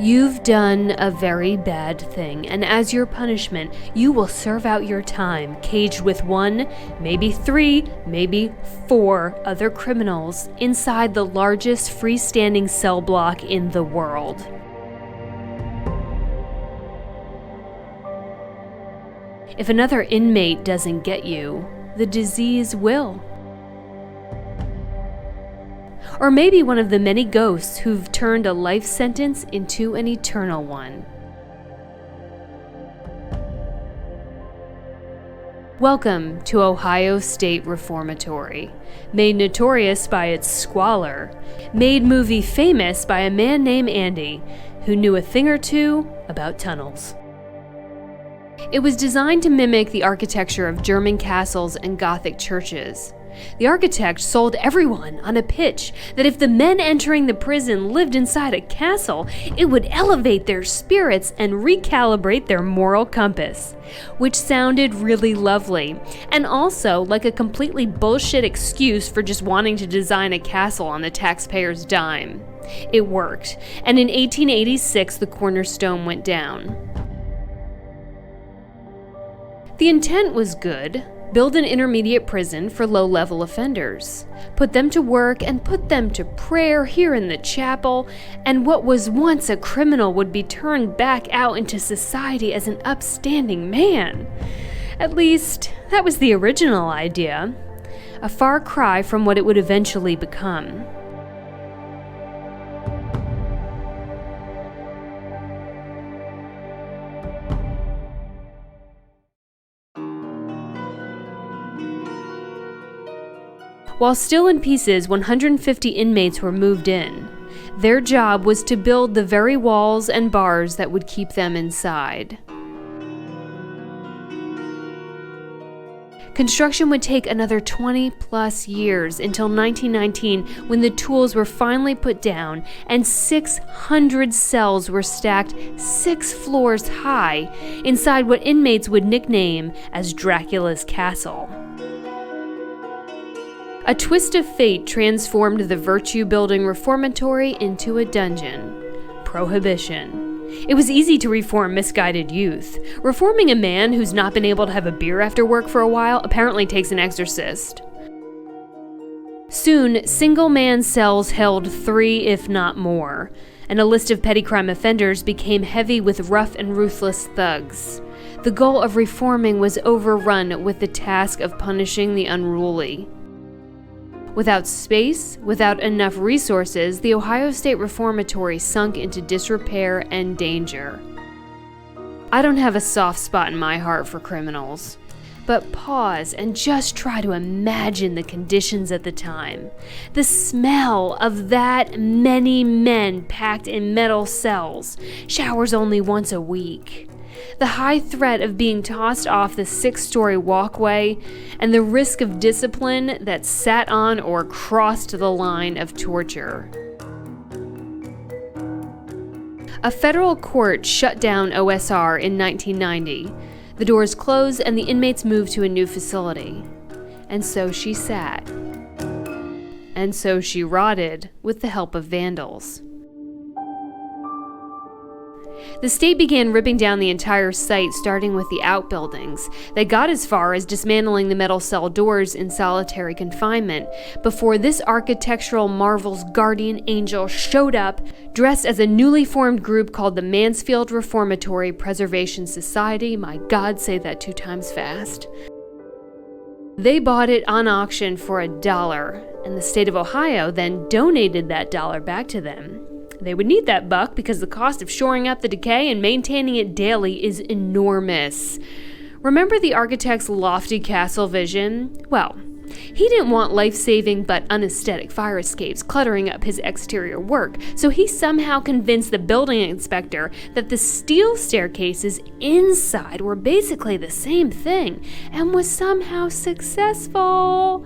You've done a very bad thing, and as your punishment, you will serve out your time, caged with 1, maybe 3, maybe 4 other criminals inside the largest freestanding cell block in the world. If another inmate doesn't get you, the disease will. Or maybe one of the many ghosts who've turned a life sentence into an eternal one. Welcome to Ohio State Reformatory, made notorious by its squalor, made movie famous by a man named Andy, who knew a thing or two about tunnels. It was designed to mimic the architecture of German castles and Gothic churches. The architect sold everyone on a pitch that if the men entering the prison lived inside a castle, it would elevate their spirits and recalibrate their moral compass, which sounded really lovely, and also like a completely bullshit excuse for just wanting to design a castle on the taxpayer's dime. It worked, and in 1886 the cornerstone went down. The intent was good. Build an intermediate prison for low-level offenders. Put them to work and put them to prayer here in the chapel, and what was once a criminal would be turned back out into society as an upstanding man. At least, that was the original idea. A far cry from what it would eventually become. While still in pieces, 150 inmates were moved in. Their job was to build the very walls and bars that would keep them inside. Construction would take another 20-plus years until 1919, when the tools were finally put down and 600 cells were stacked 6 floors high inside what inmates would nickname as Dracula's Castle. A twist of fate transformed the virtue-building reformatory into a dungeon. Prohibition. It was easy to reform misguided youth. Reforming a man who's not been able to have a beer after work for a while apparently takes an exorcist. Soon, single-man cells held 3, if not more, and a list of petty crime offenders became heavy with rough and ruthless thugs. The goal of reforming was overrun with the task of punishing the unruly. Without space, without enough resources, the Ohio State Reformatory sunk into disrepair and danger. I don't have a soft spot in my heart for criminals, but pause and just try to imagine the conditions at the time. The smell of that many men packed in metal cells, showers only once a week. The high threat of being tossed off the 6-story walkway, and the risk of discipline that sat on or crossed the line of torture. A federal court shut down OSR in 1990. The doors closed and the inmates moved to a new facility. And so she sat. And so she rotted with the help of vandals. The state began ripping down the entire site, starting with the outbuildings. They got as far as dismantling the metal cell doors in solitary confinement before this architectural marvel's guardian angel showed up, dressed as a newly formed group called the Mansfield Reformatory Preservation Society. My God, say that 2 times fast. They bought it on auction for $1, and the state of Ohio then donated that $1 back to them. They would need that buck because the cost of shoring up the decay and maintaining it daily is enormous. Remember the architect's lofty castle vision? Well, he didn't want life-saving but unaesthetic fire escapes cluttering up his exterior work, so he somehow convinced the building inspector that the steel staircases inside were basically the same thing, and was somehow successful.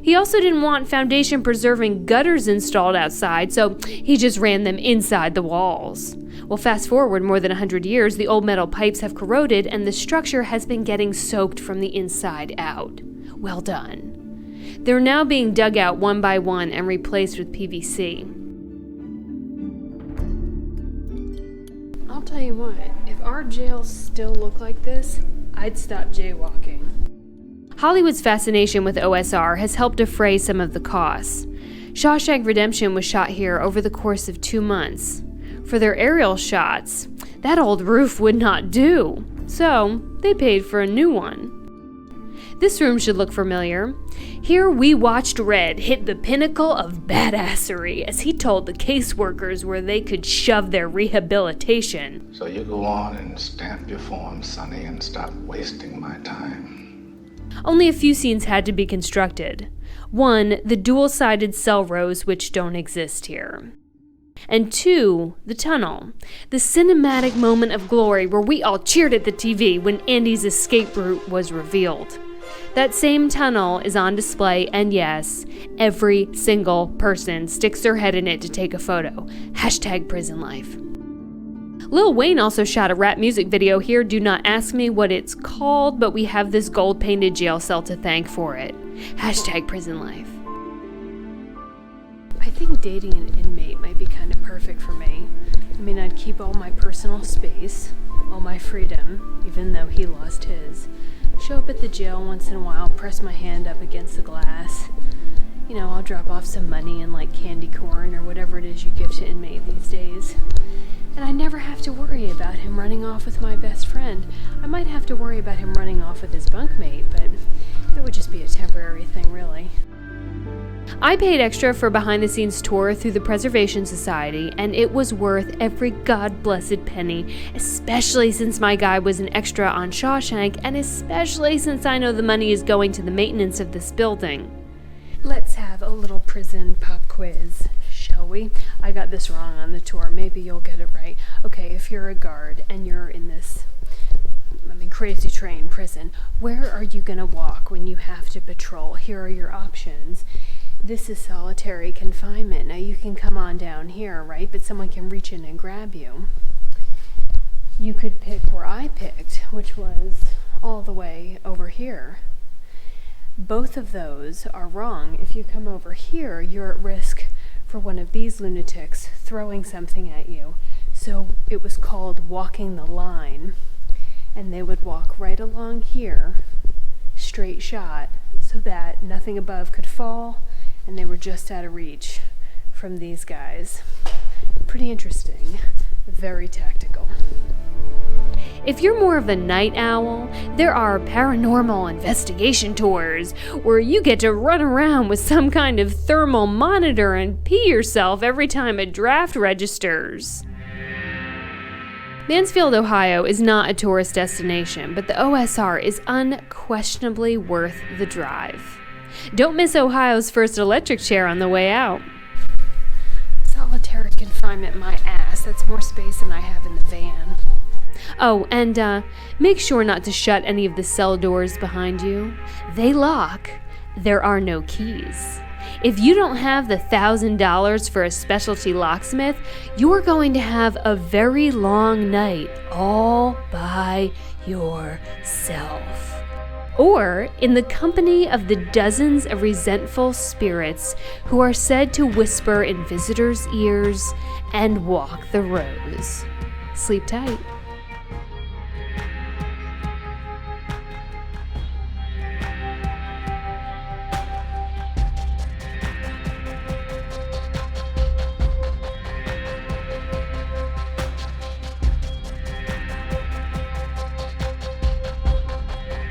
He also didn't want foundation-preserving gutters installed outside, so he just ran them inside the walls. Well, fast forward more than 100 years, the old metal pipes have corroded and the structure has been getting soaked from the inside out. Well done. They're now being dug out one by one and replaced with PVC. tell you what, if our jails still look like this, I'd stop jaywalking. Hollywood's fascination with OSR has helped defray some of the costs. Shawshank Redemption was shot here over the course of 2 months. For their aerial shots, that old roof would not do, so they paid for a new one. This room should look familiar. Here we watched Red hit the pinnacle of badassery as he told the caseworkers where they could shove their rehabilitation. So you go on and stamp your form, Sonny, and stop wasting my time. Only a few scenes had to be constructed. One, the dual-sided cell rows which don't exist here. And two, the tunnel, the cinematic moment of glory where we all cheered at the TV when Andy's escape route was revealed. That same tunnel is on display, and yes, every single person sticks their head in it to take a photo. #PrisonLife. Lil Wayne also shot a rap music video here. Do not ask me what it's called, but we have this gold-painted jail cell to thank for it. #PrisonLife. I think dating an inmate might be kind of perfect for me. I mean, I'd keep all my personal space, all my freedom, even though he lost his. Show up at the jail once in a while, press my hand up against the glass. You know, I'll drop off some money and like candy corn or whatever it is you give to inmate these days. And I never have to worry about him running off with my best friend. I might have to worry about him running off with his bunkmate, but that would just be a temporary thing, really. I paid extra for a behind-the-scenes tour through the Preservation Society, and it was worth every god-blessed penny, especially since my guy was an extra on Shawshank, and especially since I know the money is going to the maintenance of this building. Let's have a little prison pop quiz, shall we? I got this wrong on the tour. Maybe you'll get it right. Okay, if you're a guard and you're in this crazy train prison, where are you gonna walk when you have to patrol? Here are your options. This is solitary confinement. Now you can come on down here, right? But someone can reach in and grab you. You could pick where I picked, which was all the way over here. Both of those are wrong. If you come over here, you're at risk for one of these lunatics throwing something at you. So it was called walking the line. And they would walk right along here, straight shot, so that nothing above could fall, and they were just out of reach from these guys. Pretty interesting, very tactical. If you're more of a night owl, there are paranormal investigation tours where you get to run around with some kind of thermal monitor and pee yourself every time a draft registers. Mansfield, Ohio is not a tourist destination, but the OSR is unquestionably worth the drive. Don't miss Ohio's first electric chair on the way out. Solitary confinement, my ass. That's more space than I have in the van. Oh, and make sure not to shut any of the cell doors behind you. They lock. There are no keys. If you don't have the $1,000 for a specialty locksmith, you're going to have a very long night all by yourself. Or in the company of the dozens of resentful spirits who are said to whisper in visitors' ears and walk the rows. Sleep tight.